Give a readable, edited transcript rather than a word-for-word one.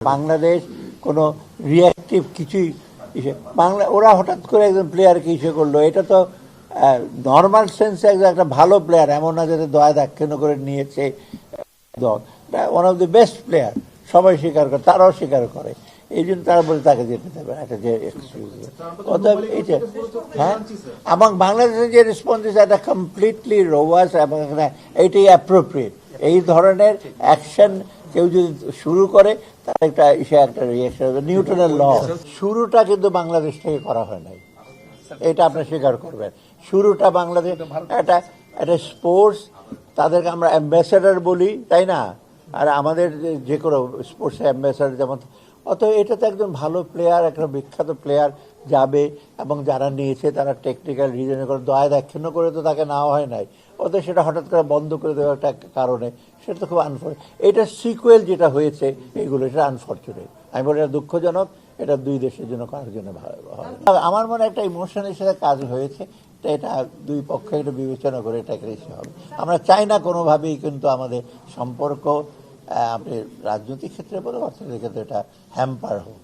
বাংলাদেশ কোনো রিয়াক্টিভ কিছুই বাংলা ওরা হঠাৎ করে একজন প্লেয়ারকে ইসে করলো, এটা তো নর্মাল সেন্সে একটা ভালো প্লেয়ার, এমন না যাতে দয়া দাক্ষিণ্য করে নিয়েছে দল, one of the best player, সবাই স্বীকার করে, তারাও স্বীকার করে, এই জন্য তারা বলে তাকে যেতে দেবে একটা যে অতএব এইটা। হ্যাঁ, এবং বাংলাদেশের যে রেসপন্স এটা কমপ্লিটলি রোয়াস এবং এইটাই অ্যাপ্রোপ্রিয়েট। এই ধরনের অ্যাকশন কেউ যদি শুরু করে তার একটা রিয়াকশন হবে। নিউটনের ল শুরুটা কিন্তু বাংলাদেশ থেকে করা হয় নাই, এটা আপনি স্বীকার করবেন। শুরুটা বাংলাদেশ একটা একটা স্পোর্টস, তাদেরকে আমরা অ্যাম্বাসেডার বলি, তাই না? আর আমাদের যে কোনো স্পোর্টস অ্যাম্বাসেডার যেমন, অত এটা তো একজন ভালো প্লেয়ার, একটা বিখ্যাত প্লেয়ার যাবে, এবং যারা নিয়েছে তারা টেকনিক্যাল রিজনে করে দয়া দাক্ষিণ্য করে তো তাকে নেওয়া হয় নাই, অত সেটা হঠাৎ করে বন্ধ করে দেওয়ার একটা কারণে সেটা তো খুব আনফর্চুনেট। এটা সিকুয়েল যেটা হয়েছে এইগুলো, এটা আনফর্চুনেট। আমি বলি এটা দুঃখজনক, এটা দুই দেশের জন্য কারোর জন্য ভালো। আমার মনে একটা ইমোশনের সাথে কাজ হয়েছে, এটা দুই পক্ষে এটা বিবেচনা করে এটাকে রেখে হবে। আমরা চাই না কোনোভাবেই কিন্তু আমাদের সম্পর্ক আপনি রাজনৈতিক ক্ষেত্রে বলে অর্থনৈতিক ক্ষেত্রে এটা হ্যাম্পার হোক।